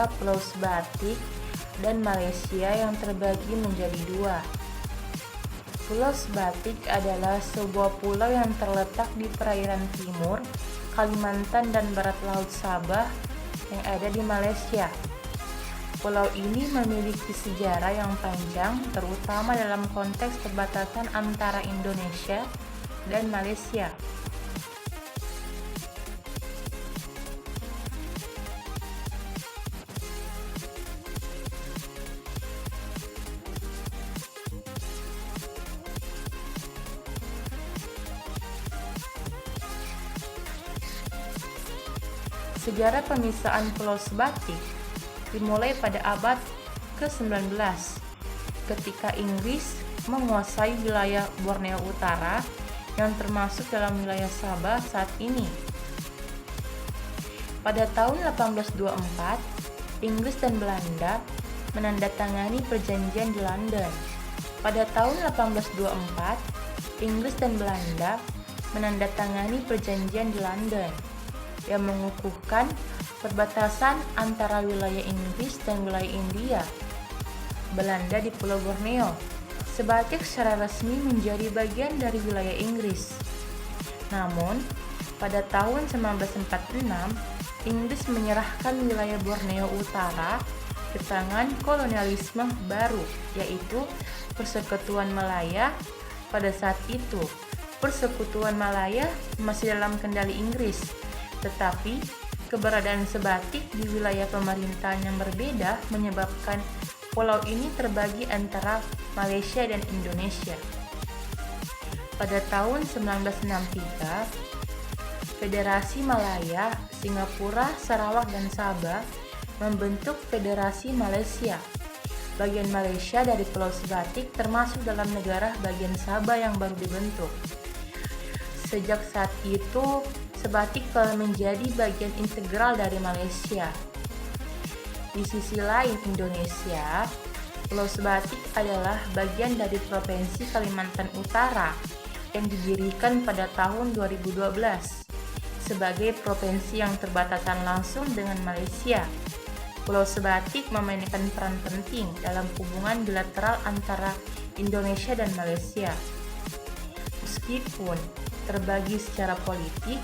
antara Pulau Sebatik dan Malaysia yang terbagi menjadi dua. Pulau Sebatik adalah sebuah pulau yang terletak di perairan timur Kalimantan dan barat Laut Sabah yang ada di Malaysia. Pulau ini memiliki sejarah yang panjang, terutama dalam konteks perbatasan antara Indonesia dan Malaysia. Sejarah pemisahan Pulau Sebatik dimulai pada abad ke-19 ketika Inggris menguasai wilayah Borneo Utara yang termasuk dalam wilayah Sabah saat ini. Pada tahun 1824, Inggris dan Belanda menandatangani perjanjian di London. Pada tahun 1824, Inggris dan Belanda menandatangani perjanjian di London yang mengukuhkan perbatasan antara wilayah Inggris dan wilayah India. Belanda di Pulau Borneo. Sebatik secara resmi menjadi bagian dari wilayah Inggris. Namun, pada tahun 1946, Inggris menyerahkan wilayah Borneo Utara ke tangan kolonialisme baru, yaitu Persekutuan Malaya. Pada saat itu, Persekutuan Malaya masih dalam kendali Inggris, tetapi keberadaan Sebatik di wilayah pemerintahan yang berbeda menyebabkan pulau ini terbagi antara Malaysia dan Indonesia. Pada tahun 1963, Federasi Malaya, Singapura, Sarawak, dan Sabah membentuk Federasi Malaysia. Bagian Malaysia dari Pulau Sebatik termasuk dalam negara bagian Sabah yang baru dibentuk. Sejak saat itu, Sebatik telah menjadi bagian integral dari Malaysia. Di sisi lain, Indonesia, Pulau Sebatik adalah bagian dari Provinsi Kalimantan Utara yang didirikan pada tahun 2012 sebagai provinsi yang berbatasan langsung dengan Malaysia. Pulau Sebatik memainkan peran penting dalam hubungan bilateral antara Indonesia dan Malaysia. Meskipun terbagi secara politik,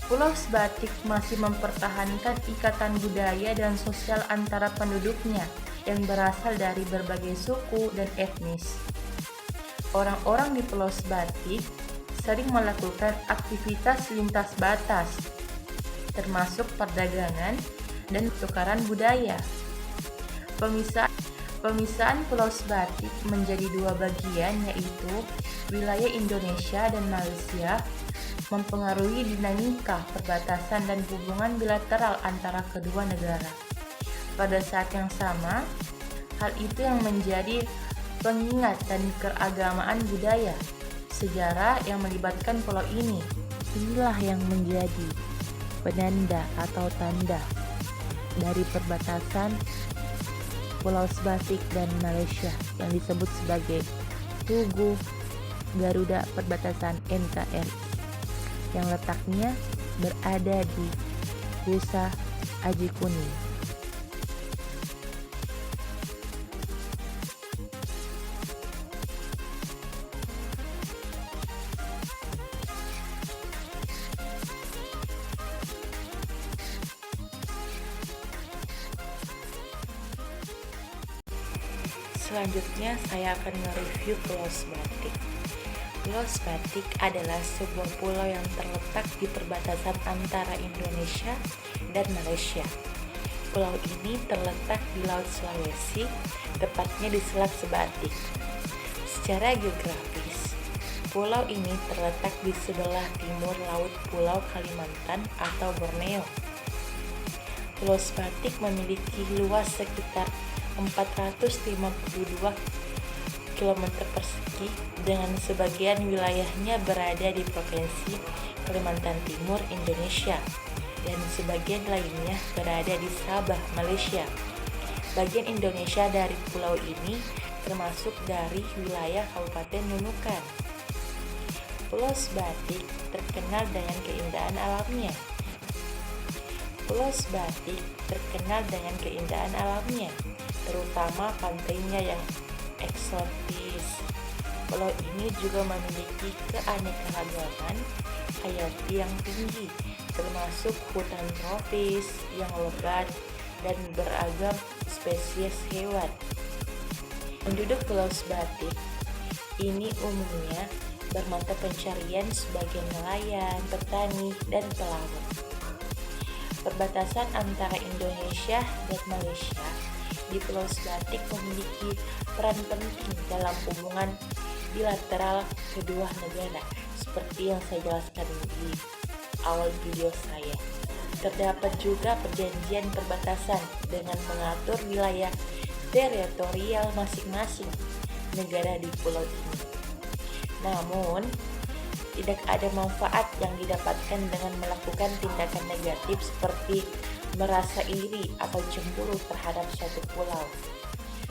Pulau Sebatik masih mempertahankan ikatan budaya dan sosial antara penduduknya yang berasal dari berbagai suku dan etnis. Orang-orang di Pulau Sebatik sering melakukan aktivitas lintas batas, termasuk perdagangan dan pertukaran budaya. Pemisahan Pulau Sebatik menjadi dua bagian, yaitu wilayah Indonesia dan Malaysia, mempengaruhi dinamika perbatasan dan hubungan bilateral antara kedua negara. Pada saat yang sama, hal itu yang menjadi pengingat dan keragamaan budaya, sejarah yang melibatkan pulau ini. Inilah yang menjadi penanda atau tanda dari perbatasan Pulau Sebatik dan Malaysia yang disebut sebagai Tugu Garuda Perbatasan NKRI yang letaknya berada di Desa Aji Kuning. Selanjutnya saya akan mereview Pulau Sebatik. Pulau Sebatik adalah sebuah pulau yang terletak di perbatasan antara Indonesia dan Malaysia. Pulau ini terletak di Laut Sulawesi, tepatnya di Selat Sebatik. Secara geografis, pulau ini terletak di sebelah timur laut Pulau Kalimantan atau Borneo. Pulau Sebatik memiliki luas sekitar 452 km persegi dengan sebagian wilayahnya berada di Provinsi Kalimantan Timur, Indonesia, dan sebagian lainnya berada di Sabah, Malaysia. Bagian Indonesia dari pulau ini termasuk dari wilayah Kabupaten Nunukan. Pulau Sebatik terkenal dengan keindahan alamnya. Pulau Sebatik terkenal dengan keindahan alamnya, terutama pantainya yang eksotis. Pulau ini juga memiliki keanekaragaman hayati yang tinggi, termasuk hutan tropis yang lebat dan beragam spesies hewan. Penduduk Pulau Sebatik ini umumnya bermata pencarian sebagai nelayan, petani, dan pelaut. Perbatasan antara Indonesia dan Malaysia di Pulau Sebatik memiliki peran penting dalam hubungan bilateral kedua negara, seperti yang saya jelaskan di awal video saya. Terdapat juga perjanjian perbatasan dengan mengatur wilayah teritorial masing-masing negara di pulau ini. Namun, tidak ada manfaat yang didapatkan dengan melakukan tindakan negatif seperti merasa iri atau cemburu terhadap suatu pulau.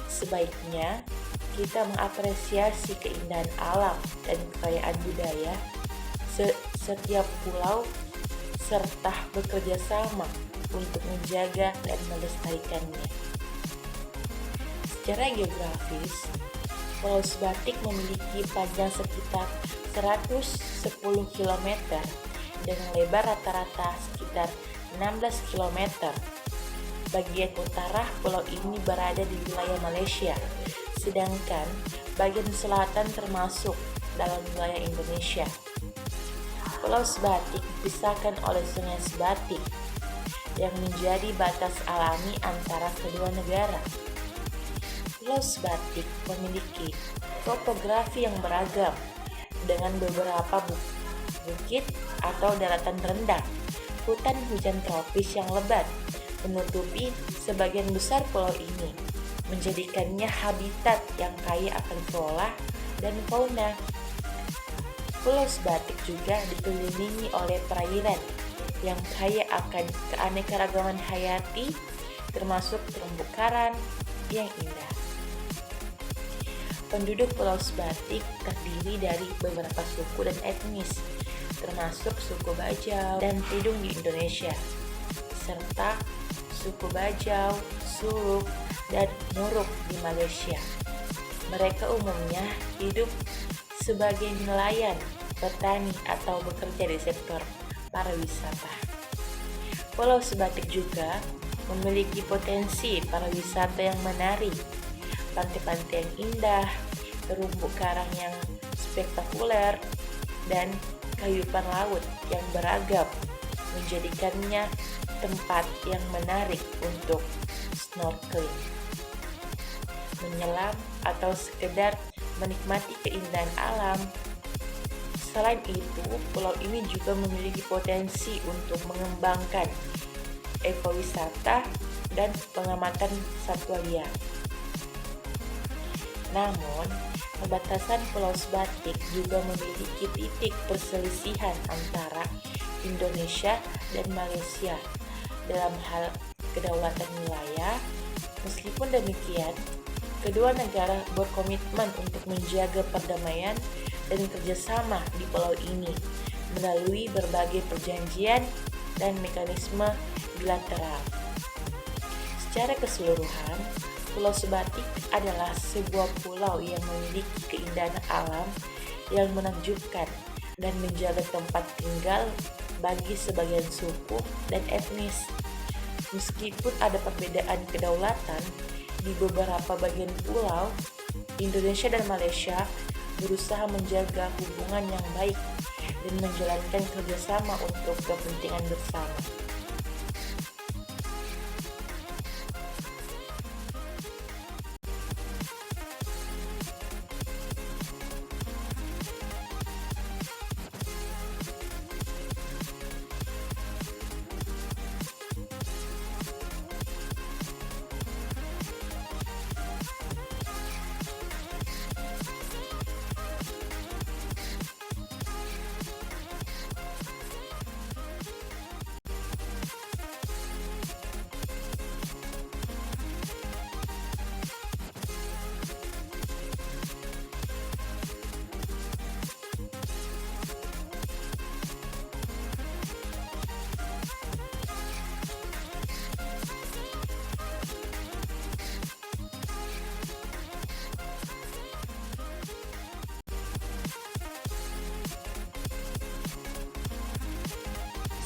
Sebaiknya, kita mengapresiasi keindahan alam dan kekayaan budaya setiap pulau serta bekerja sama untuk menjaga dan melestarikannya. Secara geografis, Pulau Sebatik memiliki panjang sekitar 110 km dengan lebar rata-rata sekitar 16 km. Bagian utara pulau ini berada di wilayah Malaysia, sedangkan bagian selatan termasuk dalam wilayah Indonesia. Pulau Sebatik dipisahkan oleh Sungai Sebatik yang menjadi batas alami antara kedua negara. Pulau Sebatik memiliki topografi yang beragam dengan beberapa bukit atau daratan rendah, hutan hujan tropis yang lebat menutupi sebagian besar pulau ini, menjadikannya habitat yang kaya akan flora dan fauna. Pulau Sebatik juga dikelilingi oleh perairan yang kaya akan keanekaragaman hayati, termasuk terumbu karang yang indah. Penduduk Pulau Sebatik terdiri dari beberapa suku dan etnis, termasuk suku Bajau dan Tidung di Indonesia, serta suku Bajau, Suluk, dan Muruk di Malaysia. Mereka umumnya hidup sebagai nelayan, petani, atau bekerja di sektor pariwisata. Pulau Sebatik juga memiliki potensi pariwisata yang menarik, pantai-pantai yang indah, terumbu karang yang spektakuler, dan kehidupan laut yang beragam, menjadikannya tempat yang menarik untuk snorkeling, menyelam, atau sekedar menikmati keindahan alam. Selain itu, pulau ini juga memiliki potensi untuk mengembangkan ekowisata dan pengamatan satwa liar. Namun, perbatasan Pulau Sebatik juga memiliki titik perselisihan antara Indonesia dan Malaysia dalam hal kedaulatan wilayah. Meskipun demikian, kedua negara berkomitmen untuk menjaga perdamaian dan kerjasama di pulau ini melalui berbagai perjanjian dan mekanisme bilateral. Secara keseluruhan, Pulau Sebatik adalah sebuah pulau yang memiliki keindahan alam yang menakjubkan dan menjaga tempat tinggal bagi sebagian suku dan etnis. Meskipun ada perbedaan kedaulatan di beberapa bagian pulau, Indonesia dan Malaysia berusaha menjaga hubungan yang baik dan menjalankan kerjasama untuk kepentingan bersama.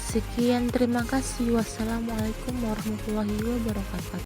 Sekian, terima kasih. Wassalamualaikum warahmatullahi wabarakatuh.